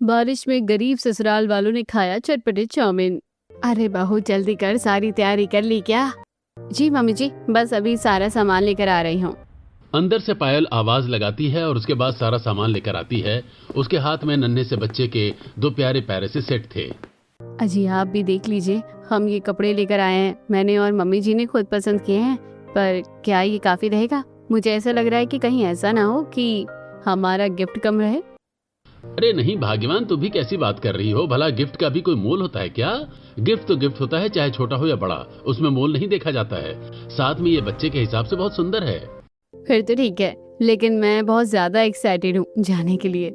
बारिश में गरीब ससुराल वालों ने खाया चटपटे चाउमीन। अरे बहू जल्दी कर, सारी तैयारी कर ली क्या? जी मम्मी जी, बस अभी सारा सामान लेकर आ रही हूँ। अंदर से पायल आवाज लगाती है और उसके बाद सारा सामान लेकर आती है। उसके हाथ में नन्हे से बच्चे के दो प्यारे प्यारे से सेट थे। अजी आप भी देख लीजिए, हम ये कपड़े लेकर आए हैं, मैंने और मम्मी जी ने खुद पसंद किए हैं। पर क्या ये काफी रहेगा? मुझे ऐसा लग रहा है कि कहीं ऐसा ना हो कि हमारा गिफ्ट कम रहे। अरे नहीं भाग्यवान, तू भी कैसी बात कर रही हो? भला गिफ्ट का भी कोई मोल होता है क्या? गिफ्ट तो गिफ्ट होता है, चाहे छोटा हो या बड़ा, उसमें मोल नहीं देखा जाता है। साथ में ये बच्चे के हिसाब से बहुत सुंदर है। फिर तो ठीक है, लेकिन मैं बहुत ज्यादा एक्साइटेड हूँ जाने के लिए।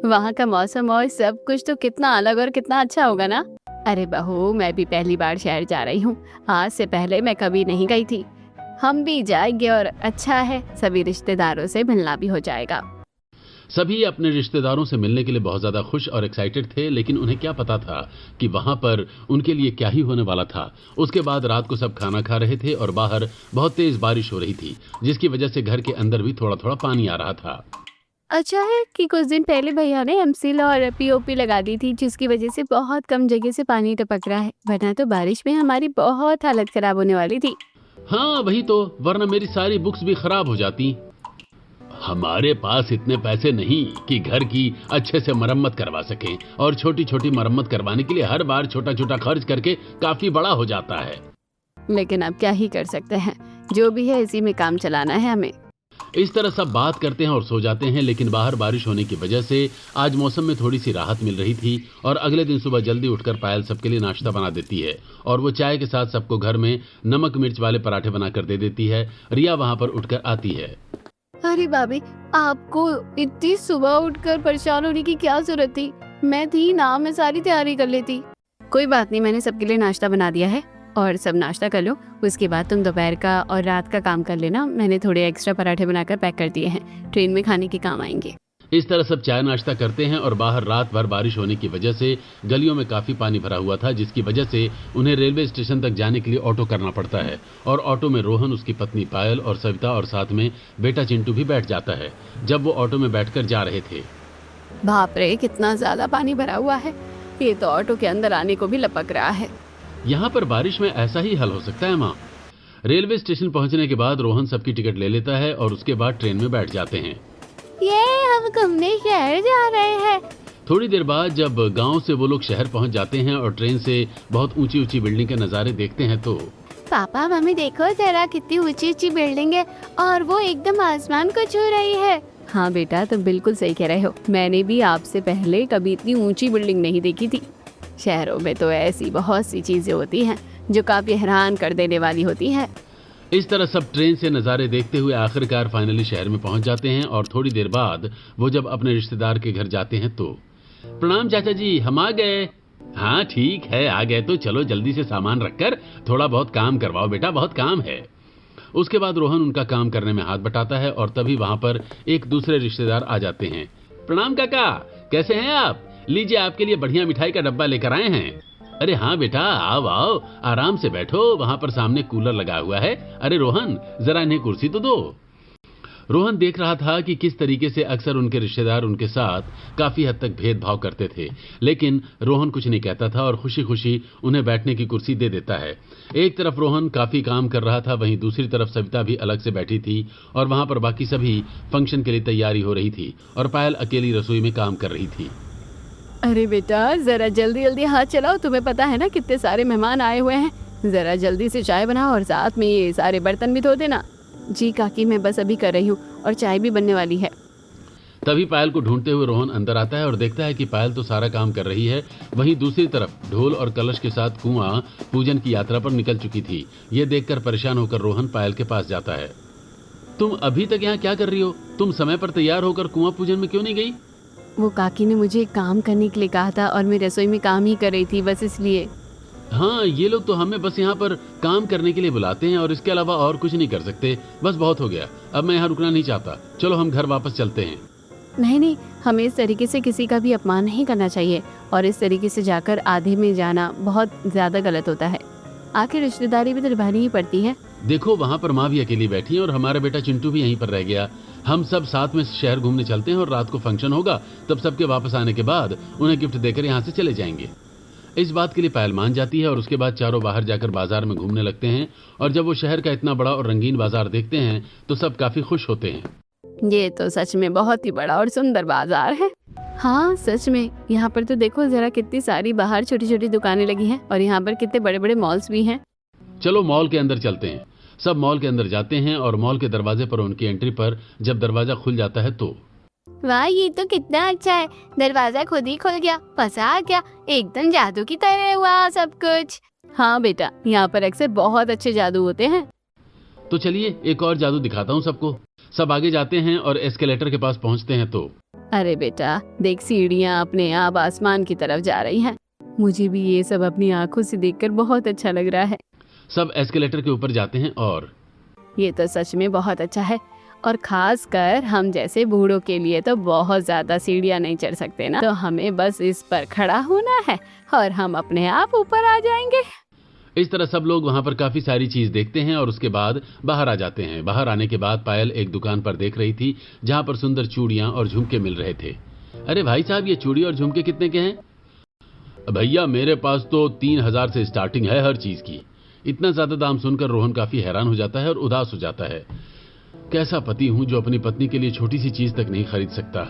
वहाँ का मौसम और सब कुछ तो कितना अलग और कितना अच्छा होगा ना। अरे बहू, मैं भी पहली बार शहर जा रही हूँ, आज से पहले मैं कभी नहीं गई थी। हम भी जाएंगे और अच्छा है, सभी रिश्तेदारों से मिलना भी हो जाएगा। सभी अपने रिश्तेदारों से मिलने के लिए बहुत ज्यादा खुश और एक्साइटेड थे, लेकिन उन्हें क्या पता था कि वहां पर उनके लिए क्या ही होने वाला था। उसके बाद रात को सब खाना खा रहे थे और बाहर बहुत तेज बारिश हो रही थी, जिसकी वजह से घर के अंदर भी थोड़ा थोड़ा पानी आ रहा था। अच्छा है कि कुछ दिन पहले भैया ने एमसील और पीओपी लगा दी थी, जिसकी वजह से बहुत कम जगह से पानी टपक रहा है, वरना तो बारिश में हमारी बहुत हालत खराब होने वाली थी। हाँ वही तो, वरना मेरी सारी बुक्स भी खराब हो जाती। हमारे पास इतने पैसे नहीं कि घर की अच्छे से मरम्मत करवा सकें, और छोटी छोटी मरम्मत करवाने के लिए हर बार छोटा छोटा खर्च करके काफी बड़ा हो जाता है। लेकिन अब क्या ही कर सकते हैं, जो भी है इसी में काम चलाना है हमें। इस तरह सब बात करते हैं और सो जाते हैं, लेकिन बाहर बारिश होने की वजह से आज मौसम में थोड़ी सी राहत मिल रही थी। और अगले दिन सुबह जल्दी उठकर पायल सबके लिए नाश्ता बना देती है, और वो चाय के साथ सबको घर में नमक मिर्च वाले पराठे बनाकर दे देती है। रिया वहां पर उठकर आती है। अरे भाभी, आपको इतनी सुबह उठकर परेशान होने की क्या जरूरत थी? मैं थी ना, मैं सारी तैयारी कर लेती। कोई बात नहीं, मैंने सबके लिए नाश्ता बना दिया है और सब नाश्ता कर लो, उसके बाद तुम दोपहर का और रात का काम कर लेना। मैंने थोड़े एक्स्ट्रा पराठे बनाकर पैक कर दिए हैं, ट्रेन में खाने के काम आएंगे। इस तरह सब चाय नाश्ता करते हैं और बाहर रात भर बारिश होने की वजह से गलियों में काफी पानी भरा हुआ था, जिसकी वजह से उन्हें रेलवे स्टेशन तक जाने के लिए ऑटो करना पड़ता है। और ऑटो में रोहन, उसकी पत्नी पायल और सविता और साथ में बेटा चिंटू भी बैठ जाता है। जब वो ऑटो में बैठकर जा रहे थे, बाप रे, कितना ज्यादा पानी भरा हुआ है, ये तो ऑटो के अंदर आने को भी लपक रहा है। यहाँ पर बारिश में ऐसा ही हल हो सकता है माँ। रेलवे स्टेशन पहुंचने के बाद रोहन सबकी टिकट ले लेता है और उसके बाद ट्रेन में बैठ जाते हैं। ये हम घूमने शहर जा रहे हैं। थोड़ी देर बाद जब गांव से वो लोग शहर पहुंच जाते हैं और ट्रेन से बहुत ऊंची ऊंची बिल्डिंग के नजारे देखते हैं तो पापा मम्मी देखो जरा, कितनी ऊंची ऊंची बिल्डिंग है और वो एकदम आसमान को छू रही है। हाँ बेटा, तुम बिल्कुल सही कह रहे हो, मैंने भी आपसे पहले कभी इतनी ऊंची बिल्डिंग नहीं देखी थी। शहरों में तो ऐसी बहुत सी चीजें होती हैं जो काफी हैरान कर देने वाली होती हैं। इस तरह सब ट्रेन से नज़ारे देखते हुए आखिरकार फाइनली शहर में पहुंच जाते हैं। और थोड़ी देर बाद वो जब अपने रिश्तेदार के घर जाते हैं तो प्रणाम चाचा जी, हम आ गए। हाँ ठीक है, आ गए तो चलो जल्दी से सामान रखकर थोड़ा बहुत काम करवाओ बेटा, बहुत काम है। उसके बाद रोहन उनका काम करने में हाथ बटाता है और तभी वहां पर एक दूसरे रिश्तेदार आ जाते हैं। प्रणाम काका, कैसे हैं आप? लीजिए, आपके लिए बढ़िया मिठाई का डब्बा लेकर आए हैं। अरे हाँ बेटा, आओ आओ, आराम से बैठो, वहां पर सामने कूलर लगा हुआ है। अरे रोहन, जरा इन्हें कुर्सी तो दो। रोहन देख रहा था कि किस तरीके से अक्सर उनके रिश्तेदार उनके साथ काफी हद तक भेदभाव करते थे, लेकिन रोहन कुछ नहीं कहता था और खुशी खुशी उन्हें बैठने की कुर्सी दे देता है। एक तरफ रोहन काफी काम कर रहा था, वहीं दूसरी तरफ सविता भी अलग से बैठी थी और वहां पर बाकी सभी फंक्शन के लिए तैयारी हो रही थी और पायल अकेली रसोई में काम कर रही थी। अरे बेटा, जरा जल्दी जल्दी हाथ चलाओ, तुम्हें पता है ना कितने सारे मेहमान आए हुए हैं। जरा जल्दी से चाय बनाओ और साथ में ये सारे बर्तन भी धो देना। जी काकी, मैं बस अभी कर रही हूँ और चाय भी बनने वाली है। तभी पायल को ढूंढते हुए रोहन अंदर आता है और देखता है कि पायल तो सारा काम कर रही है, वहीं दूसरी तरफ ढोल और कलश के साथ कुआं पूजन की यात्रा पर निकल चुकी थी। ये देखकर परेशान होकर रोहन पायल के पास जाता है। तुम अभी तक यहाँ क्या कर रही हो? तुम समय पर तैयार होकर कुआं पूजन में क्यों नहीं गई? वो काकी ने मुझे काम करने के लिए कहा था और मैं रसोई में काम ही कर रही थी, बस इसलिए। हाँ, ये लोग तो हमें बस यहाँ पर काम करने के लिए बुलाते हैं और इसके अलावा और कुछ नहीं कर सकते। बस बहुत हो गया, अब मैं यहाँ रुकना नहीं चाहता। चलो हम घर वापस चलते हैं। नहीं नहीं, हमें इस तरीके से किसी का भी अपमान नहीं करना चाहिए और इस तरीके से जाकर आधे में जाना बहुत ज्यादा गलत होता है। आखिर रिश्तेदारी भी तो निभानी ही पड़ती है। देखो वहां पर माँ भी अकेली बैठी है और हमारा बेटा चिंटू भी यहीं पर रह गया। हम सब साथ में शहर घूमने चलते हैं और रात को फंक्शन होगा, तब सबके वापस आने के बाद उन्हें गिफ्ट देकर यहाँ से चले जाएंगे। इस बात के लिए पायल मान जाती है और उसके बाद चारों बाहर जाकर बाजार में घूमने लगते हैं। और जब वो शहर का इतना बड़ा और रंगीन बाजार देखते हैं तो सब काफी खुश होते हैं। ये तो सच में बहुत ही बड़ा और सुंदर बाजार है। हाँ सच में, यहाँ पर तो देखो जरा कितनी सारी बाहर छोटी छोटी दुकानें लगी हैं और यहाँ पर कितने बड़े बड़े मॉल्स भी हैं। चलो मॉल के अंदर चलते हैं। सब मॉल के अंदर जाते हैं और मॉल के दरवाजे पर उनकी एंट्री पर जब दरवाजा खुल जाता है तो वाह, ये तो कितना अच्छा है, दरवाजा खुद ही खुल गया, मजा आ गया, एकदम जादू की तरह हुआ सब कुछ। हाँ बेटा, यहाँ पर अक्सर बहुत अच्छे जादू होते हैं। तो चलिए एक और जादू दिखाता हूँ सबको। सब आगे जाते हैं और एस्केलेटर के पास पहुँचते हैं तो अरे बेटा देख, सीढ़ियाँ अपने आप आसमान की तरफ जा रही हैं। मुझे भी ये सब अपनी आंखों से देखकर बहुत अच्छा लग रहा है। सब एस्केलेटर के ऊपर जाते हैं और ये तो सच में बहुत अच्छा है, और खास कर हम जैसे बूढ़ों के लिए तो बहुत ज्यादा सीढ़ियाँ नहीं चढ़ सकते ना, तो हमें बस इस पर खड़ा होना है और हम अपने आप ऊपर आ जाएंगे। इस तरह सब लोग वहां पर काफी सारी चीज देखते हैं और उसके बाद बाहर आ जाते हैं। बाहर आने के बाद पायल एक दुकान पर देख रही थी जहां पर सुंदर चूड़ियां और झुमके मिल रहे थे। अरे भाई साहब, ये चूड़ी और झुमके कितने के हैं? भैया मेरे पास तो 3000 से स्टार्टिंग है हर चीज की। इतना ज्यादा दाम सुनकर रोहन काफी हैरान हो जाता है और उदास हो जाता है। कैसा पति हूँ जो अपनी पत्नी के लिए छोटी सी चीज तक नहीं खरीद सकता।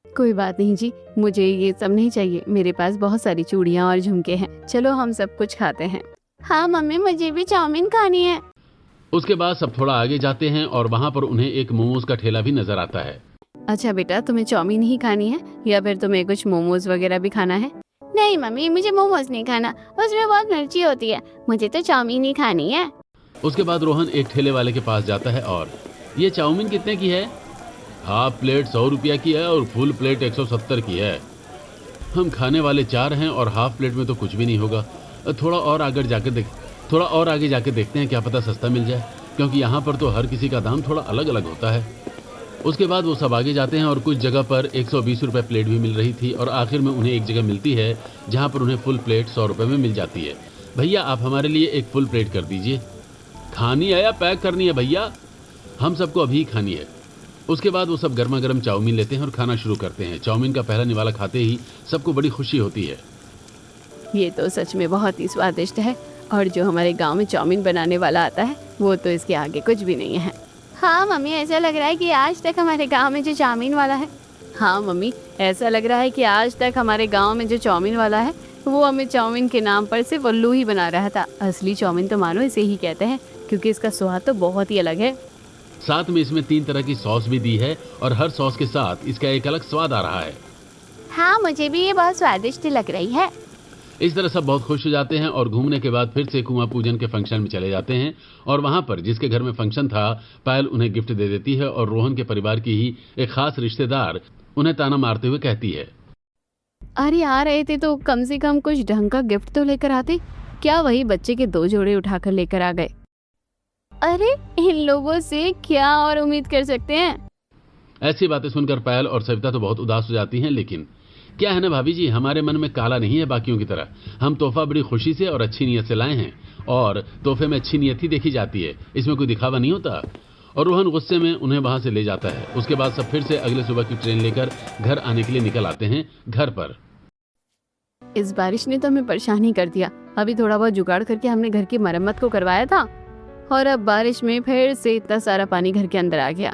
कोई बात नहीं जी, मुझे ये सब नहीं चाहिए, मेरे पास बहुत सारी चूड़ियाँ और झुमके हैं। चलो हम सब कुछ खाते हैं। हाँ मम्मी, मुझे भी चाउमीन खानी है। उसके बाद सब थोड़ा आगे जाते हैं और वहां पर उन्हें एक मोमोज का ठेला भी नजर आता है। अच्छा बेटा, तुम्हें चाउमीन ही खानी है या फिर तुम्हें कुछ मोमोज वगैरह भी खाना है? नहीं मम्मी, मुझे मोमोज नहीं खाना, उसमें बहुत मिर्ची होती है, मुझे तो चाउमीन ही खानी है। उसके बाद रोहन एक ठेले वाले के पास जाता है और ये चाउमीन कितने की है? हाफ प्लेट 100 रुपया की है और फुल प्लेट 170 की है। हम खाने वाले 4 हैं और हाफ प्लेट में तो कुछ भी नहीं होगा। थोड़ा और आगे जाके देखते हैं, क्या पता सस्ता मिल जाए, क्योंकि यहाँ पर तो हर किसी का दाम थोड़ा अलग अलग होता है। उसके बाद वो सब आगे जाते हैं और कुछ जगह पर 120 रुपये प्लेट भी मिल रही थी और आखिर में उन्हें एक जगह मिलती है जहाँ पर उन्हें फुल प्लेट 100 रुपये में मिल जाती है। भैया आप हमारे लिए एक फुल प्लेट कर दीजिए। खानी है या पैक करनी है भैया? हम सबको अभी खानी है। उसके बाद वो सब गर्मा गर्म चाउमीन लेते हैं और खाना शुरू करते हैं। चाउमीन का पहला निवाला खाते ही सबको बड़ी खुशी होती है। ये तो सच में बहुत ही स्वादिष्ट है, और जो हमारे गांव में चाउमीन बनाने वाला आता है वो तो इसके आगे कुछ भी नहीं है। हाँ मम्मी, ऐसा लग रहा है कि आज तक हमारे गांव में जो चाउमीन वाला है हाँ मम्मी, ऐसा लग रहा है कि आज तक हमारे गांव में जो चाउमीन वाला है वो हमें चाउमीन के नाम पर सिर्फ उल्लू ही बना रहा था। असली चाउमीन तो मानो इसे ही कहते हैं, क्योंकि इसका स्वाद तो बहुत ही अलग है। साथ में इसमें 3 तरह की सॉस भी दी है और हर सॉस के साथ इसका एक अलग स्वाद आ रहा है। हाँ मुझे भी ये बहुत स्वादिष्ट लग रही है। इस तरह सब बहुत खुश हो जाते हैं और घूमने के बाद फिर से कुआं पूजन के फंक्शन में चले जाते हैं। और वहां पर जिसके घर में फंक्शन था, पायल उन्हें गिफ्ट दे देती है और रोहन के परिवार की ही एक खास रिश्तेदार उन्हें ताना मारते हुए कहती है, अरे आ रहे थे तो कम से कम कुछ ढंग का गिफ्ट तो लेकर आते, क्या वही बच्चे के 2 जोड़े उठाकर लेकर आ गए। अरे इन लोगों से क्या और उम्मीद कर सकते हैं। ऐसी बातें सुनकर पायल और सविता तो बहुत उदास हो जाती हैं। लेकिन क्या है ना भाभी जी, हमारे मन में काला नहीं है बाकियों की तरह। हम तोहफा बड़ी खुशी से और अच्छी नीयत से लाए हैं और तोहफे में अच्छी नीयत ही देखी जाती है, इसमें कोई दिखावा नहीं होता। और रोहन गुस्से में उन्हें वहां से ले जाता है। उसके बाद सब फिर से अगले सुबह की ट्रेन लेकर घर आने के लिए निकल आते हैं। घर पर इस बारिश ने तो हमें परेशान ही कर दिया। अभी थोड़ा बहुत जुगाड़ करके हमने घर की मरम्मत को करवाया था और अब बारिश में फिर से इतना सारा पानी घर के अंदर आ गया।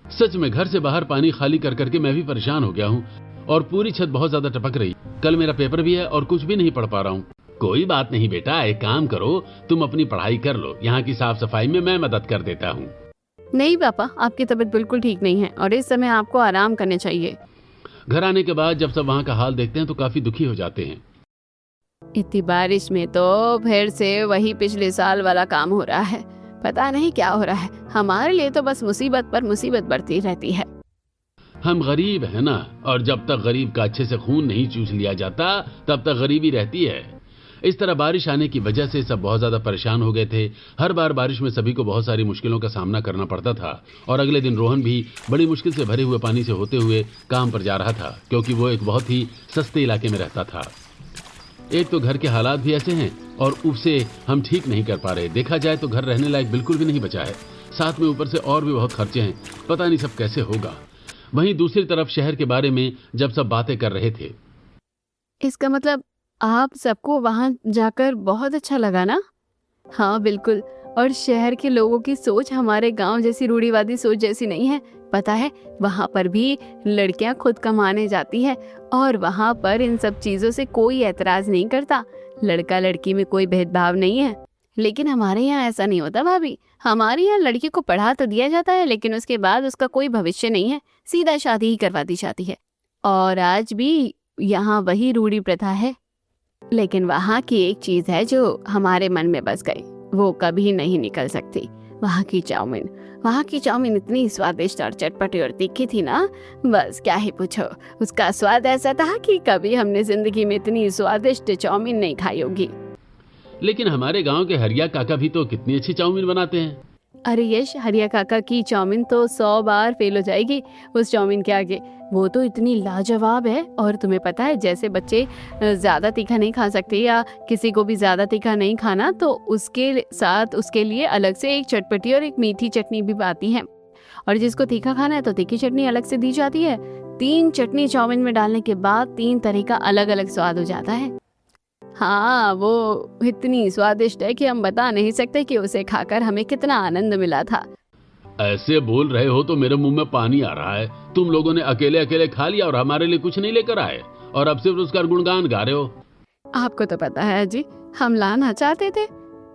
सच में घर से बाहर पानी खाली कर करके मैं भी परेशान हो गया हूँ और पूरी छत बहुत ज्यादा टपक रही। कल मेरा पेपर भी है और कुछ भी नहीं पढ़ पा रहा हूँ। कोई बात नहीं बेटा, एक काम करो, तुम अपनी पढ़ाई कर लो, यहाँ की साफ सफाई में मैं मदद कर देता हूँ। नहीं पापा, आपकी तबीयत बिल्कुल ठीक नहीं है और इस समय आपको आराम करने चाहिए। घर आने के बाद जब सब वहाँ का हाल देखते हैं तो काफी दुखी हो जाते हैं। इतनी बारिश में तो फिर से वही पिछले साल वाला काम हो रहा है। पता नहीं क्या हो रहा है, हमारे लिए तो बस मुसीबत पर मुसीबत बढ़ती रहती है। हम गरीब है ना, और जब तक गरीब का अच्छे से खून नहीं चूस लिया जाता तब तक गरीबी रहती है। इस तरह बारिश आने की वजह से सब बहुत ज्यादा परेशान हो गए थे। हर बार बारिश में सभी को बहुत सारी मुश्किलों का सामना करना पड़ता था और अगले दिन रोहन भी बड़ी मुश्किल से भरे हुए पानी से होते हुए काम पर जा रहा था, क्योंकि वो एक बहुत ही सस्ते इलाके में रहता था। एक तो घर के हालात भी ऐसे हैं और उसे हम ठीक नहीं कर पा रहे। देखा जाए तो घर रहने लायक बिल्कुल भी नहीं बचा है, साथ में ऊपर से और भी बहुत खर्चे हैं। पता नहीं सब कैसे होगा। वहीं दूसरी तरफ शहर के बारे में जब सब बातें कर रहे थे। इसका मतलब आप सबको वहां जाकर बहुत अच्छा लगा ना? हाँ बिल्कुल। और शहर के लोगों की सोच हमारे गांव जैसी रूढ़िवादी सोच जैसी नहीं है। पता है, वहां पर भी लड़कियां खुद कमाने जाती है और वहां पर इन सब चीजों से कोई एतराज नहीं करता। लड़का लड़की में कोई भेदभाव नहीं है। लेकिन हमारे यहाँ ऐसा नहीं होता भाभी। हमारे यहाँ लड़की को पढ़ा तो दिया जाता है, लेकिन उसके बाद उसका कोई भविष्य नहीं है, सीधा शादी ही करवा दी जाती है। और आज भी यहाँ वही रूढ़ी प्रथा है। लेकिन वहाँ की एक चीज है जो हमारे मन में बस गई, वो कभी नहीं निकल सकती। वहाँ की चाउमीन। वहाँ की चाउमीन इतनी स्वादिष्ट और चटपटी और तीखी थी ना, बस क्या ही पूछो। उसका स्वाद ऐसा था कि कभी हमने जिंदगी में इतनी स्वादिष्ट चाउमीन नहीं खाई होगी। लेकिन हमारे गांव के हरिया काका भी तो कितनी अच्छी चाउमीन बनाते हैं। अरे यश, हरिया काका की चाउमीन तो 100 बार फेल हो जाएगी उस चाउमीन के आगे। वो तो इतनी लाजवाब है। और तुम्हें पता है, जैसे बच्चे ज्यादा तीखा नहीं खा सकते या किसी को भी ज्यादा तीखा नहीं खाना, तो उसके साथ उसके लिए अलग से एक चटपटी और एक मीठी चटनी भी आती है। और जिसको तीखा खाना है तो तीखी चटनी अलग से दी जाती है। 3 चटनी चाउमीन में डालने के बाद 3 तरह का अलग अलग स्वाद हो जाता है। हाँ, वो इतनी स्वादिष्ट है कि हम बता नहीं सकते कि उसे खाकर हमें कितना आनंद मिला था। ऐसे बोल रहे हो तो मेरे मुंह में पानी आ रहा है। तुम लोगों ने अकेले अकेले खा लिया और हमारे लिए कुछ नहीं लेकर आए, और अब सिर्फ उसका गुणगान गा रहे हो। आपको तो पता है जी, हम लाना चाहते थे।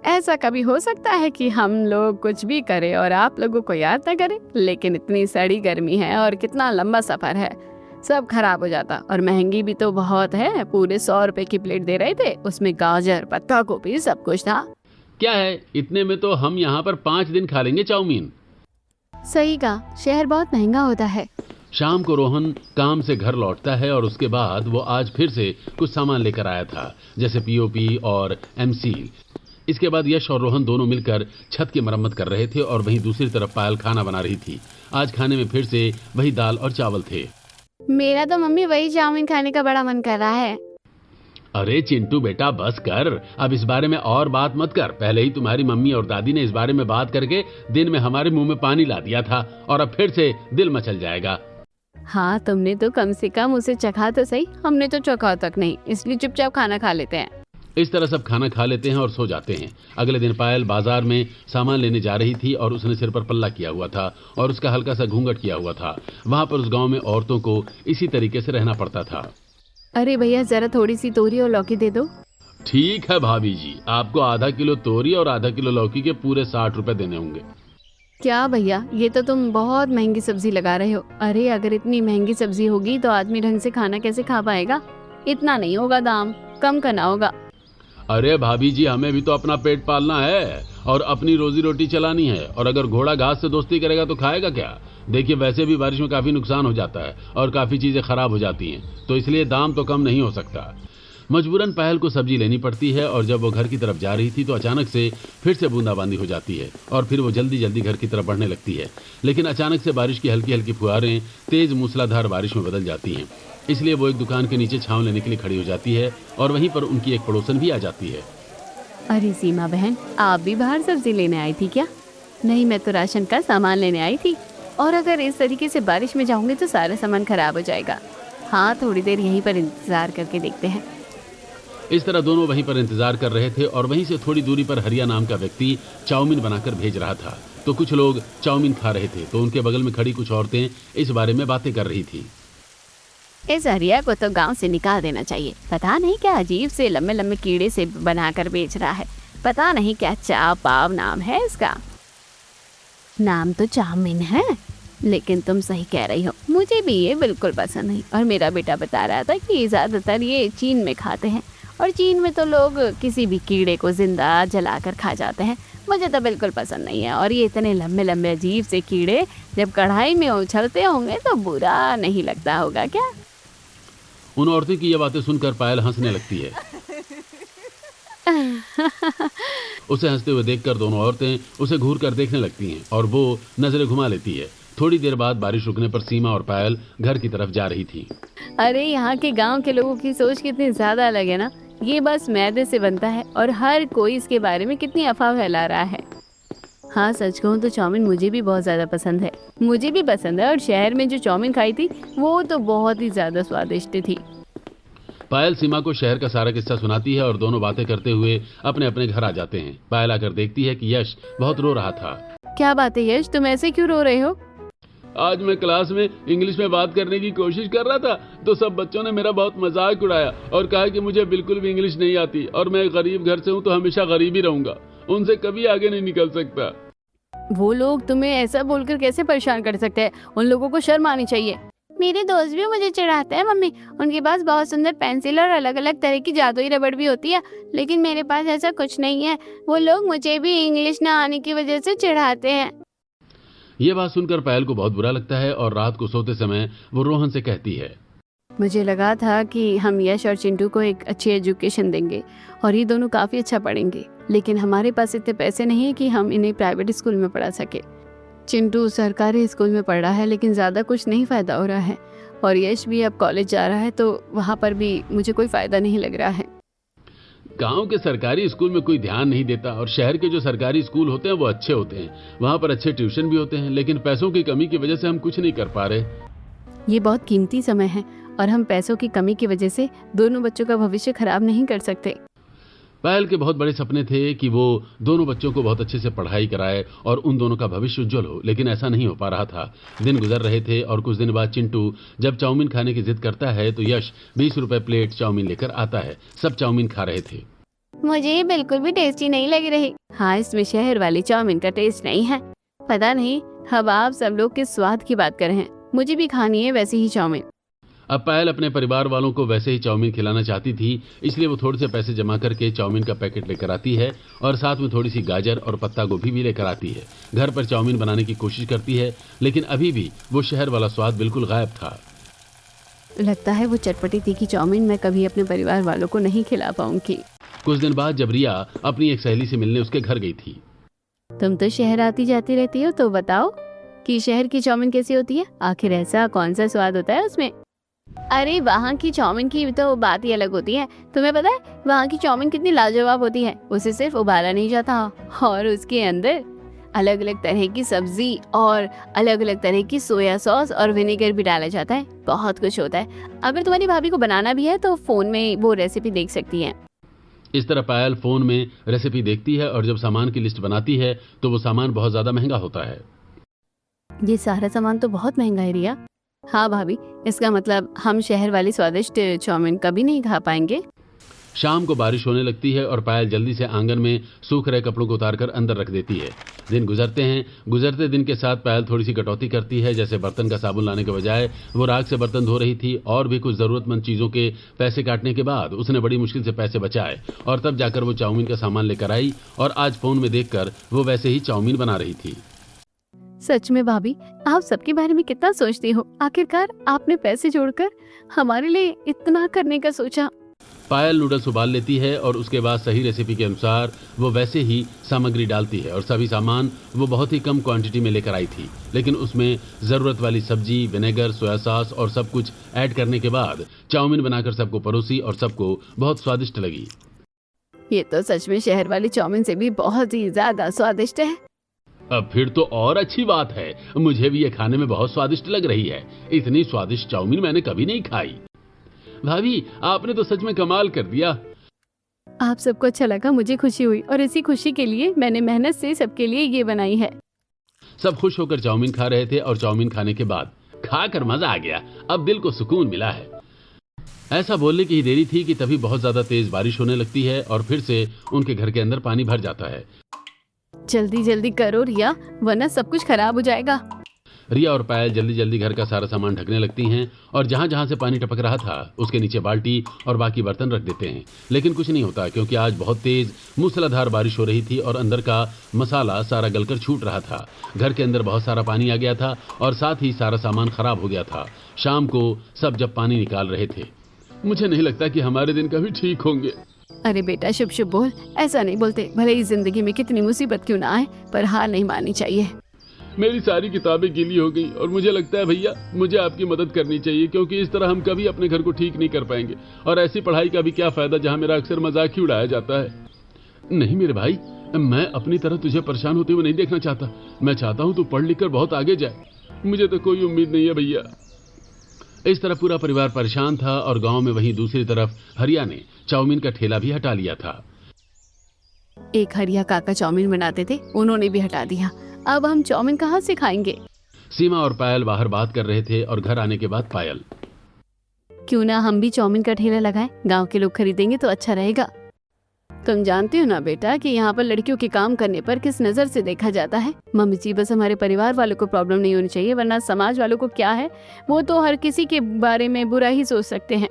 ऐसा कभी हो सकता है कि हम लोग कुछ भी करें और आप लोगों को याद न करें? लेकिन इतनी सड़ी गर्मी है और कितना लंबा सफर है, सब खराब हो जाता। और महंगी भी तो बहुत है। पूरे 100 रुपए की प्लेट दे रहे थे, उसमें गाजर, पत्ता गोभी सब कुछ था। क्या है, इतने में तो हम यहाँ पर 5 दिन खा लेंगे चाउमीन। सही कहा, शहर बहुत महंगा होता है। शाम को रोहन काम से घर लौटता है और उसके बाद वो आज फिर से कुछ सामान लेकर आया था, जैसे पीओपी और एमसील। इसके बाद यश और रोहन दोनों मिलकर छत की मरम्मत कर रहे थे और वहीं दूसरी तरफ पायल खाना बना रही थी। आज खाने में फिर से वही दाल और चावल थे। मेरा तो मम्मी वही चाउमीन खाने का बड़ा मन कर रहा है। अरे चिंटू बेटा, बस कर, अब इस बारे में और बात मत कर। पहले ही तुम्हारी मम्मी और दादी ने इस बारे में बात करके दिन में हमारे मुंह में पानी ला दिया था, और अब फिर से दिल मचल जाएगा। हाँ, तुमने तो कम से कम उसे चखा तो सही, हमने तो चखा तक नहीं, इसलिए चुपचाप खाना खा लेते हैं। इस तरह सब खाना खा लेते हैं और सो जाते हैं। अगले दिन पायल बाजार में सामान लेने जा रही थी और उसने सिर पर पल्ला किया हुआ था और उसका हल्का सा घूंघट किया हुआ था। वहां पर उस गांव में औरतों को इसी तरीके से रहना पड़ता था। अरे भैया, जरा थोड़ी सी तोरी और लौकी दे दो। ठीक है भाभी जी, आपको आधा किलो तोरी और आधा किलो लौकी के पूरे 60 रुपए देने होंगे। क्या भैया, ये तो तुम बहुत महंगी सब्जी लगा रहे हो। अरे अगर इतनी महंगी सब्जी होगी तो आदमी ढंग से खाना कैसे खा पाएगा? इतना नहीं होगा दाम, कम करना होगा। अरे भाभी जी, हमें भी तो अपना पेट पालना है और अपनी रोजी रोटी चलानी है, और अगर घोड़ा घास से दोस्ती करेगा तो खाएगा क्या? देखिए, वैसे भी बारिश में काफी नुकसान हो जाता है और काफी चीजें खराब हो जाती हैं, तो इसलिए दाम तो कम नहीं हो सकता। मजबूरन पायल को सब्जी लेनी पड़ती है और जब वो घर की तरफ जा रही थी तो अचानक से फिर से बूंदाबांदी हो जाती है और फिर वो जल्दी जल्दी घर की तरफ बढ़ने लगती है। लेकिन अचानक से बारिश की हल्की हल्की फुहारें तेज मूसलाधार बारिश में बदल जाती हैं। इसलिए वो एक दुकान के नीचे छांव लेने के लिए खड़ी हो जाती है और वहीं पर उनकी एक पड़ोसन भी आ जाती है। अरे सीमा बहन, आप भी बाहर सब्जी लेने आई थी क्या? नहीं, मैं तो राशन का सामान लेने आई थी, और अगर इस तरीके से बारिश में जाऊंगी तो सारा सामान खराब हो जाएगा। हाँ, थोड़ी देर यहीं पर इंतजार करके देखते हैं। इस तरह दोनों वहीं पर इंतजार कर रहे थे और वहीं से थोड़ी दूरी पर हरिया नाम का व्यक्ति चाउमीन बनाकर भेज रहा था। तो कुछ लोग चाउमीन खा रहे थे तो उनके बगल में खड़ी कुछ औरतें इस बारे में बातें कर रही थी। इस हरिया को तो गांव से निकाल देना चाहिए। पता नहीं क्या अजीब से लंबे लंबे कीड़े से बनाकर बेच रहा है। पता नहीं क्या चाव पाव नाम है इसका। नाम तो चाउमीन है, लेकिन तुम सही कह रही हो, मुझे भी ये बिल्कुल पसंद नहीं। और मेरा बेटा बता रहा था कि ज़्यादातर ये चीन में खाते हैं, और चीन में तो लोग किसी भी कीड़े को जिंदा जलाकर खा जाते हैं। मुझे तो बिल्कुल पसंद नहीं है। और ये इतने लंबे लंबे अजीब से कीड़े जब कढ़ाई में उछलते होंगे तो बुरा नहीं लगता होगा क्या? उन औरतों की ये बातें सुनकर पायल हंसने लगती है। उसे हंसते हुए देखकर दोनों औरतें उसे घूर कर देखने लगती हैं और वो नजरें घुमा लेती है। थोड़ी देर बाद बारिश रुकने पर सीमा और पायल घर की तरफ जा रही थी। अरे यहाँ के गांव के लोगों की सोच कितनी ज्यादा अलग है ना। ये बस मैदे से बनता है और हर कोई इसके बारे में कितनी अफवाह फैला रहा है। हाँ, सच कहूँ तो चाउमीन मुझे भी बहुत ज़्यादा पसंद है। मुझे भी पसंद है और शहर में जो चाउमीन खाई थी वो तो बहुत ही ज़्यादा स्वादिष्ट थी। पायल सीमा को शहर का सारा किस्सा सुनाती है और दोनों बातें करते हुए अपने अपने घर आ जाते हैं। पायल आकर देखती है कि यश बहुत रो रहा था। क्या बात है यश, तुम ऐसे क्यों रो रहे हो? आज मैं क्लास में इंग्लिश में बात करने की कोशिश कर रहा था तो सब बच्चों ने मेरा बहुत मजाक उड़ाया और कहा कि मुझे बिल्कुल भी इंग्लिश नहीं आती और मैं गरीब घर से हूँ तो हमेशा गरीब ही रहूंगा, उनसे कभी आगे नहीं निकल सकता। वो लोग तुम्हें ऐसा बोलकर कैसे परेशान कर सकते हैं? उन लोगों को शर्म आनी चाहिए। मेरे दोस्त भी मुझे चिढ़ाते हैं मम्मी, उनके पास बहुत सुंदर पेंसिल और अलग अलग तरह की जादुई रबड़ भी होती है, लेकिन मेरे पास ऐसा कुछ नहीं है। वो लोग मुझे भी इंग्लिश ना आने की वजह से चिढ़ाते हैं। ये बात सुनकर पायल को बहुत बुरा लगता है और रात को सोते समय वो रोहन से कहती है, मुझे लगा था कि हम यश और चिंटू को एक अच्छी एजुकेशन देंगे और ये दोनों काफ़ी अच्छा पढ़ेंगे, लेकिन हमारे पास इतने पैसे नहीं है कि हम इन्हें प्राइवेट स्कूल में पढ़ा सके। चिंटू सरकारी स्कूल में पढ़ रहा है लेकिन ज़्यादा कुछ नहीं फ़ायदा हो रहा है और यश भी अब कॉलेज जा रहा है तो वहाँ पर भी मुझे कोई फ़ायदा नहीं लग रहा है। गांव के सरकारी स्कूल में कोई ध्यान नहीं देता और शहर के जो सरकारी स्कूल होते हैं वो अच्छे होते हैं, वहाँ पर अच्छे ट्यूशन भी होते हैं, लेकिन पैसों की कमी की वजह से हम कुछ नहीं कर पा रहे। ये बहुत कीमती समय है और हम पैसों की कमी की वजह से दोनों बच्चों का भविष्य खराब नहीं कर सकते। पायल के बहुत बड़े सपने थे कि वो दोनों बच्चों को बहुत अच्छे से पढ़ाई कराए और उन दोनों का भविष्य उज्जवल हो, लेकिन ऐसा नहीं हो पा रहा था। दिन गुजर रहे थे और कुछ दिन बाद चिंटू जब चाउमीन खाने की जिद करता है तो यश 20 रुपए प्लेट चाउमीन लेकर आता है। सब चाउमीन खा रहे थे। मुझे ये बिल्कुल भी टेस्टी नहीं लग रही। हाँ, इसमें शहर वाली चाउमीन का टेस्ट नहीं है। पता नहीं, अब आप सब लोग किस स्वाद की बात कर रहे हैं। मुझे भी खानी है वैसी ही चाउमीन। अब पायल अपने परिवार वालों को वैसे ही चाउमीन खिलाना चाहती थी, इसलिए वो थोड़े से पैसे जमा करके चाउमीन का पैकेट लेकर आती है और साथ में थोड़ी सी गाजर और पत्ता गोभी भी लेकर आती है। घर पर चाउमीन बनाने की कोशिश करती है, लेकिन अभी भी वो शहर वाला स्वाद बिल्कुल गायब था। लगता है वो चटपटी तीखी चाउमीन मैं कभी अपने परिवार वालों को नहीं खिला पाऊंगी। कुछ दिन बाद जब रिया अपनी एक सहेली से मिलने उसके घर गई थी। तुम तो शहर आती जाती रहती हो, तो बताओ कि शहर की चाउमीन कैसी होती है? आखिर ऐसा कौन सा स्वाद होता है उसमें? अरे वहाँ की चाउमीन की तो बात ही अलग होती है। तुम्हें पता है वहाँ की चाउमीन कितनी लाजवाब होती है। उसे सिर्फ उबाला नहीं जाता और उसके अंदर अलग अलग तरह की सब्जी और अलग अलग तरह की सोया सॉस और विनेगर भी डाला जाता है। बहुत कुछ होता है। अगर तुम्हारी भाभी को बनाना भी है तो फोन में वो रेसिपी देख सकती है। इस तरह पायल फोन में रेसिपी देखती है और जब सामान की लिस्ट बनाती है तो वो सामान बहुत ज्यादा महंगा होता है। ये सारा सामान तो बहुत महंगा है रिया। हाँ भाभी, इसका मतलब हम शहर वाली स्वादिष्ट चाउमीन कभी नहीं खा पाएंगे। शाम को बारिश होने लगती है और पायल जल्दी से आंगन में सूख रहे कपड़ों को उतारकर अंदर रख देती है। दिन गुजरते हैं। गुजरते दिन के साथ पायल थोड़ी सी कटौती करती है। जैसे बर्तन का साबुन लाने के बजाय वो राख से बर्तन धो रही थी और भी कुछ जरूरतमंद चीजों के पैसे काटने के बाद उसने बड़ी मुश्किल से पैसे बचाए और तब जाकर वो चाउमीन का सामान लेकर आई और आज फोन में देखकर वो वैसे ही चाउमीन बना रही थी। सच में भाभी, आप सबके बारे में कितना सोचती हो। आखिरकार आपने पैसे जोड़कर हमारे लिए इतना करने का सोचा। पायल नूडल्स उबाल लेती है और उसके बाद सही रेसिपी के अनुसार वो वैसे ही सामग्री डालती है और सभी सामान वो बहुत ही कम क्वांटिटी में लेकर आई थी, लेकिन उसमें ज़रूरत वाली सब्जी, विनेगर, सोया सॉस और सब कुछ ऐड करने के बाद चाउमीन बनाकर सबको परोसी और सबको बहुत स्वादिष्ट लगी। ये तो सच में शहर वाली चाउमीन से भी बहुत ही ज्यादा स्वादिष्ट है। अब फिर तो और अच्छी बात है। मुझे भी ये खाने में बहुत स्वादिष्ट लग रही है। इतनी स्वादिष्ट चाउमीन मैंने कभी नहीं खाई। भाभी, आपने तो सच में कमाल कर दिया। आप सबको अच्छा लगा, मुझे खुशी हुई और इसी खुशी के लिए मैंने मेहनत से सबके लिए ये बनाई है। सब खुश होकर चाउमीन खा रहे थे और चाउमीन खाने के बाद खाकर मजा आ गया। अब दिल को सुकून मिला है। ऐसा बोलने की ही देरी थी कि तभी बहुत ज्यादा तेज बारिश होने लगती है और फिर से उनके घर के अंदर पानी भर जाता है। जल्दी जल्दी करो रिया, वरना सब कुछ खराब हो जाएगा। रिया और पायल जल्दी जल्दी घर का सारा सामान ढकने लगती हैं और जहां जहां से पानी टपक रहा था उसके नीचे बाल्टी और बाकी बर्तन रख देते हैं, लेकिन कुछ नहीं होता क्योंकि आज बहुत तेज मूसलाधार बारिश हो रही थी और अंदर का मसाला सारा गलकर छूट रहा था। घर के अंदर बहुत सारा पानी आ गया था और साथ ही सारा सामान खराब हो गया था। शाम को सब जब पानी निकाल रहे थे, मुझे नहीं लगता कि हमारे दिन कभी ठीक होंगे। अरे बेटा, शुभ शुभ बोल, ऐसा नहीं बोलते। भले ही जिंदगी में कितनी मुसीबत क्यों ना आए, पर हार नहीं माननी चाहिए। मेरी सारी किताबें गीली हो गई और मुझे लगता है भैया मुझे आपकी मदद करनी चाहिए, क्योंकि इस तरह हम कभी अपने घर को ठीक नहीं कर पाएंगे। और ऐसी पढ़ाई का भी क्या फायदा जहां मेरा अक्सर मजाक ही उड़ाया जाता है। नहीं मेरे भाई, मैं अपनी तरह तुझे परेशान होते हुए नहीं देखना चाहता। मैं चाहता हूं तू पढ़ लिख कर बहुत आगे जाए। मुझे तो कोई उम्मीद नहीं है भैया। इस तरह पूरा परिवार परेशान था और गांव में वहीं दूसरी तरफ हरिया ने चाउमीन का ठेला भी हटा लिया था। एक हरिया काका चाउमीन बनाते थे, उन्होंने भी हटा दिया। अब हम चाउमीन कहाँ से खाएंगे? सीमा और पायल बाहर बात कर रहे थे और घर आने के बाद पायल, क्यों ना हम भी चाउमीन का ठेला लगाएं, गांव के लोग खरीदेंगे तो अच्छा रहेगा। तुम जानते हो ना बेटा कि यहाँ पर लड़कियों के काम करने पर किस नजर से देखा जाता है। मम्मी जी, बस हमारे परिवार वालों को प्रॉब्लम नहीं होनी चाहिए, वरना समाज वालों को क्या है, वो तो हर किसी के बारे में बुरा ही सोच सकते हैं।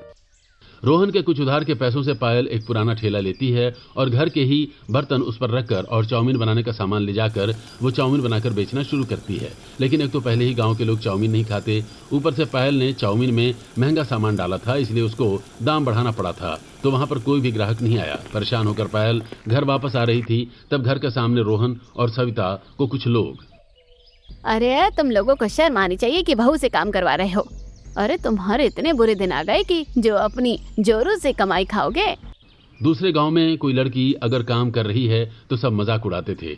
रोहन के कुछ उधार के पैसों से पायल एक पुराना ठेला लेती है और घर के ही बर्तन उस पर रखकर और चाउमीन बनाने का सामान ले जाकर वो चाउमीन बनाकर बेचना शुरू करती है। लेकिन एक तो पहले ही गांव के लोग चाउमीन नहीं खाते, ऊपर से पायल ने चाउमीन में महंगा सामान डाला था, इसलिए उसको दाम बढ़ाना पड़ा था। तो वहां पर कोई भी ग्राहक नहीं आया। परेशान होकर पायल घर वापस आ रही थी, तब घर के सामने रोहन और सविता को कुछ लोग, अरे तुम लोगों को शर्म आनी चाहिए कि बहू से काम करवा रहे हो। अरे तुम्हारे इतने बुरे दिन आ गए कि जो अपनी जोरों से कमाई खाओगे। दूसरे गांव में कोई लड़की अगर काम कर रही है तो सब मजाक उड़ाते थे।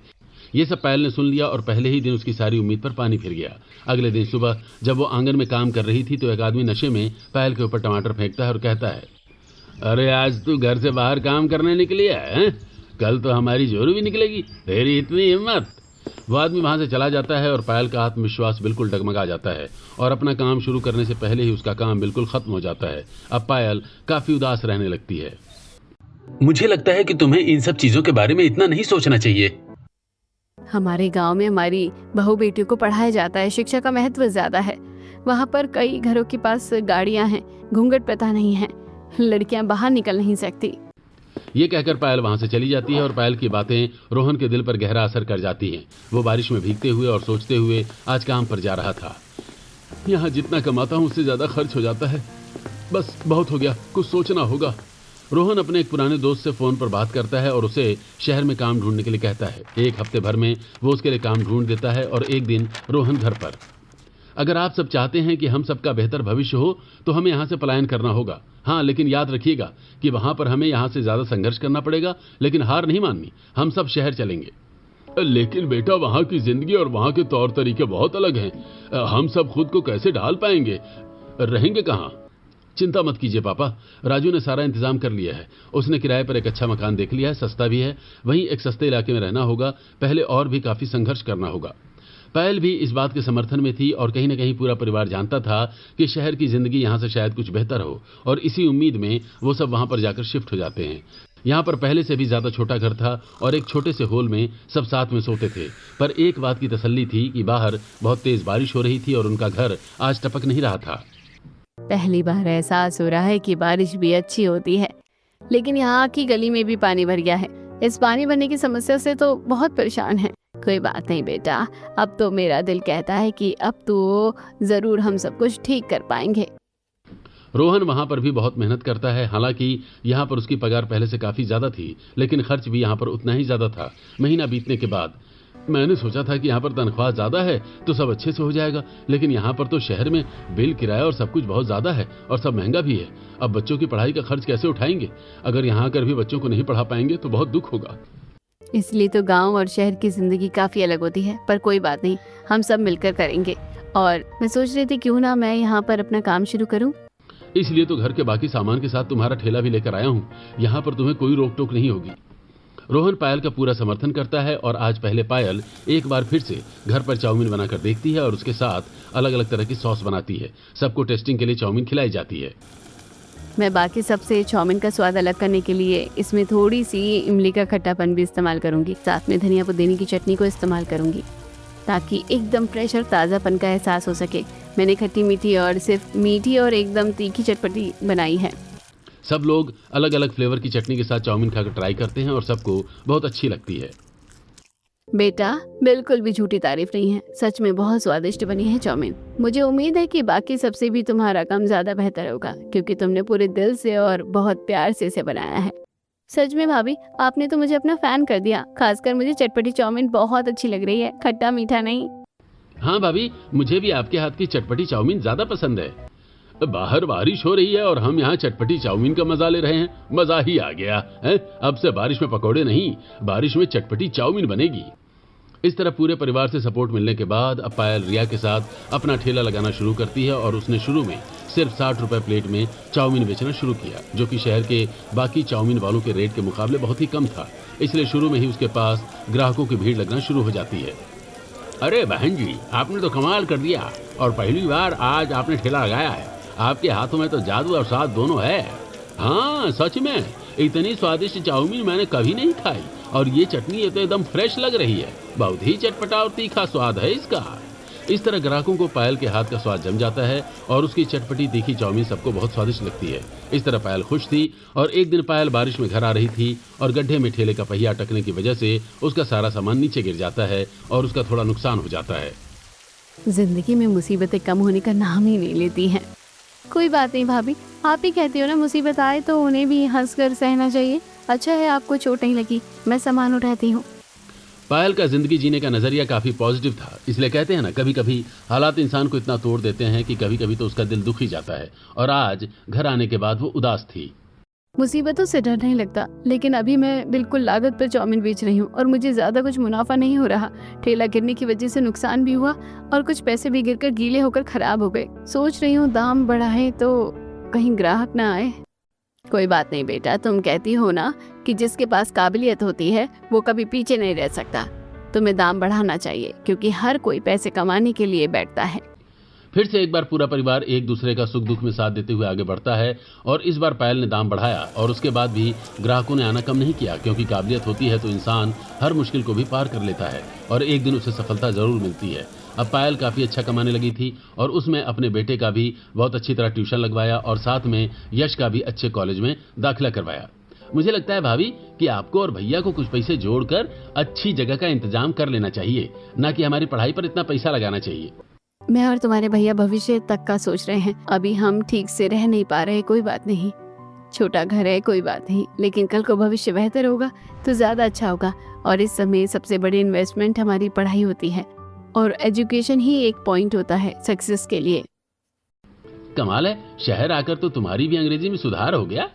ये सब पायल ने सुन लिया और पहले ही दिन उसकी सारी उम्मीद पर पानी फिर गया। अगले दिन सुबह जब वो आंगन में काम कर रही थी तो एक आदमी नशे में पायल के ऊपर टमाटर फेंकता है और कहता है, अरे आज तू घर से बाहर काम करने निकली है? कल तो हमारी जोरू भी निकलेगी, तेरी इतनी हिम्मत। वो आदमी वहां से चला जाता है और पायल का आत्मविश्वास बिल्कुल डगमगा जाता है और अपना काम शुरू करने से पहले ही उसका काम बिल्कुल खत्म हो जाता है। अब पायल काफी उदास रहने लगती है। मुझे लगता है कि तुम्हें इन सब चीजों के बारे में इतना नहीं सोचना चाहिए। हमारे गांव में हमारी बहू बेटियों को पढ़ाया जाता है, शिक्षा का महत्व ज्यादा है। वहाँ पर कई घरों के पास गाड़ियां हैं, घूंघट प्रथा नहीं है, लड़कियां बाहर निकल नहीं सकती। ये कहकर पायल वहां से चली जाती है और पायल की बातें रोहन के दिल पर गहरा असर कर जाती हैं। वो बारिश में भीगते हुए और सोचते हुए आज काम पर जा रहा था। यहाँ जितना कमाता हूँ उससे ज्यादा खर्च हो जाता है, बस बहुत हो गया, कुछ सोचना होगा। रोहन अपने एक पुराने दोस्त से फोन पर बात करता है और उसे शहर में काम ढूंढने के लिए कहता है। एक हफ्ते भर में वो उसके लिए काम ढूंढ देता है और एक दिन रोहन घर पर, अगर आप सब चाहते हैं कि हम सबका बेहतर भविष्य हो तो हमें यहाँ से पलायन करना होगा। हाँ, लेकिन याद रखिएगा कि वहां पर हमें यहाँ से ज्यादा संघर्ष करना पड़ेगा, लेकिन हार नहीं माननी। हम सब शहर चलेंगे। लेकिन बेटा वहां की जिंदगी और वहां के तौर तरीके बहुत अलग हैं। हम सब खुद को कैसे ढाल पाएंगे? रहेंगे कहाँ? चिंता मत कीजिए पापा, राजू ने सारा इंतजाम कर लिया है। उसने किराए पर एक अच्छा मकान देख लिया है, सस्ता भी है। वहीं एक सस्ते इलाके में रहना होगा, पहले और भी काफी संघर्ष करना होगा। पायल भी इस बात के समर्थन में थी और कहीं न कहीं पूरा परिवार जानता था कि शहर की जिंदगी यहाँ से शायद कुछ बेहतर हो, और इसी उम्मीद में वो सब वहां पर जाकर शिफ्ट हो जाते हैं। यहाँ पर पहले से भी ज्यादा छोटा घर था और एक छोटे से हॉल में सब साथ में सोते थे। पर एक बात की तसल्ली थी कि बाहर बहुत तेज बारिश हो रही थी और उनका घर आज टपक नहीं रहा था। पहली बार एहसास हो रहा है कि बारिश भी अच्छी होती है, लेकिन यहाँ की गली में भी पानी भर गया है। इस पानी भरने की समस्या से तो बहुत परेशान है। कोई बात नहीं बेटा, अब तो मेरा दिल कहता है कि अब तो जरूर हम सब कुछ ठीक कर पाएंगे। रोहन वहां पर भी बहुत मेहनत करता है। हालांकि यहाँ पर उसकी पगार पहले से काफी ज्यादा थी, लेकिन खर्च भी यहाँ पर उतना ही ज्यादा था। महीना बीतने के बाद मैंने सोचा था कि यहाँ पर तनख्वाह ज्यादा है तो सब अच्छे से हो जाएगा, लेकिन यहाँ पर तो शहर में बिल, किराया और सब कुछ बहुत ज्यादा है और सब महंगा भी है। अब बच्चों की पढ़ाई का खर्च कैसे उठाएंगे? अगर यहाँ आकर भी बच्चों को नहीं पढ़ा पाएंगे तो बहुत दुख होगा। इसलिए तो गांव और शहर की जिंदगी काफी अलग होती है, पर कोई बात नहीं, हम सब मिलकर करेंगे। और मैं सोच रही थी क्यों ना मैं यहाँ पर अपना काम शुरू करूँ। इसलिए तो घर के बाकी सामान के साथ तुम्हारा ठेला भी लेकर आया हूँ। यहाँ पर तुम्हें कोई रोक टोक नहीं होगी। रोहन पायल का पूरा समर्थन करता है और आज पहले पायल एक बार फिर से घर पर चाउमीन बनाकर देखती है और उसके साथ अलग अलग तरह की सॉस बनाती है। सबको टेस्टिंग के लिए चाउमीन खिलाई जाती है। मैं बाकी सबसे चाउमीन का स्वाद अलग करने के लिए इसमें थोड़ी सी इमली का खट्टापन भी इस्तेमाल करूंगी। साथ में धनिया पुदीने की चटनी को इस्तेमाल करूंगी ताकि एकदम फ्रेश और ताज़ापन का एहसास हो सके। मैंने खट्टी मीठी और सिर्फ मीठी और एकदम तीखी चटपटी बनाई है। सब लोग अलग अलग फ्लेवर की चटनी के साथ चाउमीन खाकर ट्राई करते हैं और सबको बहुत अच्छी लगती है। बेटा, बिल्कुल भी झूठी तारीफ नहीं है, सच में बहुत स्वादिष्ट बनी है चाउमीन। मुझे उम्मीद है कि बाकी सबसे भी तुम्हारा काम ज्यादा बेहतर होगा, क्योंकि तुमने पूरे दिल से और बहुत प्यार से इसे बनाया है। सच में भाभी, आपने तो मुझे अपना फैन कर दिया। खासकर मुझे चटपटी चाउमीन बहुत अच्छी लग रही है, खट्टा मीठा नहीं। हाँ भाभी, मुझे भी आपके हाथ की चटपटी चाउमीन ज्यादा पसंद है। बाहर बारिश हो रही है और हम यहाँ चटपटी चाउमीन का मजा ले रहे हैं। मजा ही आ गया है। अब से बारिश में पकौड़े नहीं, बारिश में चटपटी चाउमीन बनेगी। इस तरह पूरे परिवार से सपोर्ट मिलने के बाद अब पायल रिया के साथ अपना ठेला लगाना शुरू करती है और उसने शुरू में सिर्फ 60 रुपए प्लेट में चाउमीन बेचना शुरू किया, जो कि शहर के बाकी चाउमीन वालों के रेट के मुकाबले बहुत ही कम था। इसलिए शुरू में ही उसके पास ग्राहकों की भीड़ लगना शुरू हो जाती है। अरे बहन जी, आपने तो कमाल कर दिया और पहली बार आज आपने ठेला लगाया है। आपके हाथों में तो जादू और स्वाद दोनों है। हाँ सच में, इतनी स्वादिष्ट चाउमीन मैंने कभी नहीं खाई और ये चटनी ये तो एकदम फ्रेश लग रही है। बहुत ही चटपटा और तीखा स्वाद है इसका। इस तरह ग्राहकों को पायल के हाथ का स्वाद जम जाता है और उसकी चटपटी तीखी चाउमीन सबको बहुत स्वादिष्ट लगती है। इस तरह पायल खुश थी और एक दिन पायल बारिश में घर आ रही थी और गड्ढे में ठेले का पहिया अटकने की वजह से उसका सारा सामान नीचे गिर जाता है और उसका थोड़ा नुकसान हो जाता है। जिंदगी में मुसीबतें कम होने का नाम ही नहीं लेती हैं। कोई बात नहीं भाभी, आप ही कहती हो ना, मुसीबत आए तो उन्हें भी हंसकर सहना चाहिए। अच्छा है आपको चोट नहीं लगी, मैं सामान उठाती हूँ। पायल का जिंदगी जीने का नजरिया काफी पॉजिटिव था। इसलिए कहते हैं ना, कभी कभी हालात इंसान को इतना तोड़ देते हैं कि कभी कभी तो उसका दिल दुख ही जाता है। और आज घर आने के बाद वो उदास थी। मुसीबतों से डर नहीं लगता, लेकिन अभी मैं बिल्कुल लागत पर चाउमीन बेच रही हूँ और मुझे ज्यादा कुछ मुनाफा नहीं हो रहा। ठेला गिरने की वजह से नुकसान भी हुआ और कुछ पैसे भी गिरकर गीले होकर खराब हो गए। सोच रही हूँ दाम बढ़ाए तो कहीं ग्राहक ना आए। कोई बात नहीं बेटा, तुम कहती हो ना कि जिसके पास काबिलियत होती है वो कभी पीछे नहीं रह सकता। तुम्हें दाम बढ़ाना चाहिए क्योंकि हर कोई पैसे कमाने के लिए बैठता है। फिर से एक बार पूरा परिवार एक दूसरे का सुख दुख में साथ देते हुए आगे बढ़ता है और इस बार पायल ने दाम बढ़ाया और उसके बाद भी ग्राहकों ने आना कम नहीं किया, क्योंकि काबिलियत होती है तो इंसान हर मुश्किल को भी पार कर लेता है और एक दिन उसे सफलता जरूर मिलती है। अब पायल काफी अच्छा कमाने लगी थी और उसमें अपने बेटे का भी बहुत अच्छी तरह ट्यूशन लगवाया और साथ में यश का भी अच्छे कॉलेज में दाखिला करवाया। मुझे लगता है भाभी कि आपको और भैया को कुछ पैसे जोड़कर अच्छी जगह का इंतजाम कर लेना चाहिए, ना कि हमारी पढ़ाई पर इतना पैसा लगाना चाहिए। मैं और तुम्हारे भैया भविष्य तक का सोच रहे हैं। अभी हम ठीक से रह नहीं पा रहे, कोई बात नहीं। छोटा घर है, कोई बात नहीं, लेकिन कल को भविष्य बेहतर होगा तो ज्यादा अच्छा होगा। और इस समय सबसे बड़ी इन्वेस्टमेंट हमारी पढ़ाई होती है और एजुकेशन ही एक पॉइंट होता है सक्सेस के लिए। कमाल है, शहर आकर तो तुम्हारी भी अंग्रेजी में सुधार हो गया।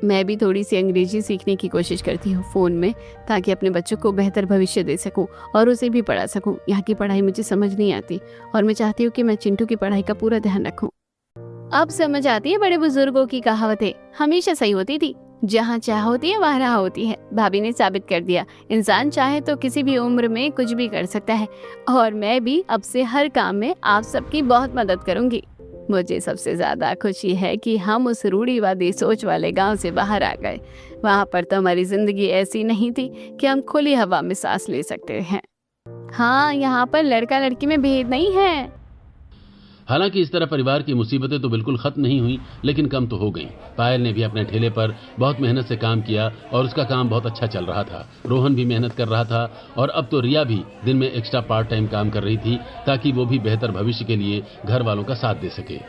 मैं भी थोड़ी सी अंग्रेजी सीखने की कोशिश करती हूँ फोन में, ताकि अपने बच्चों को बेहतर भविष्य दे सकूँ और उसे भी पढ़ा सकूँ। यहाँ की पढ़ाई मुझे समझ नहीं आती और मैं चाहती हूँ कि मैं चिंटू की पढ़ाई का पूरा ध्यान रखूँ। अब समझ आती है बड़े बुजुर्गों की कहावतें हमेशा सही होती थी। जहाँ चाह होती है वहाँ राह होती है। भाभी ने साबित कर दिया, इंसान चाहे तो किसी भी उम्र में कुछ भी कर सकता है। और मैं भी अब से हर काम में आप सबकी बहुत मदद करूँगी। मुझे सबसे ज्यादा खुशी है कि हम उस रूढ़िवादी सोच वाले गांव से बाहर आ गए। वहां पर तो हमारी जिंदगी ऐसी नहीं थी कि हम खुली हवा में सांस ले सकते हैं। हाँ, यहाँ पर लड़का लड़की में भेद नहीं है। हालांकि इस तरह परिवार की मुसीबतें तो बिल्कुल खत्म नहीं हुई, लेकिन कम तो हो गईं। पायल ने भी अपने ठेले पर बहुत मेहनत से काम किया और उसका काम बहुत अच्छा चल रहा था। रोहन भी मेहनत कर रहा था और अब तो रिया भी दिन में एक्स्ट्रा पार्ट टाइम काम कर रही थी, ताकि वो भी बेहतर भविष्य के लिए घर वालों का साथ दे सके।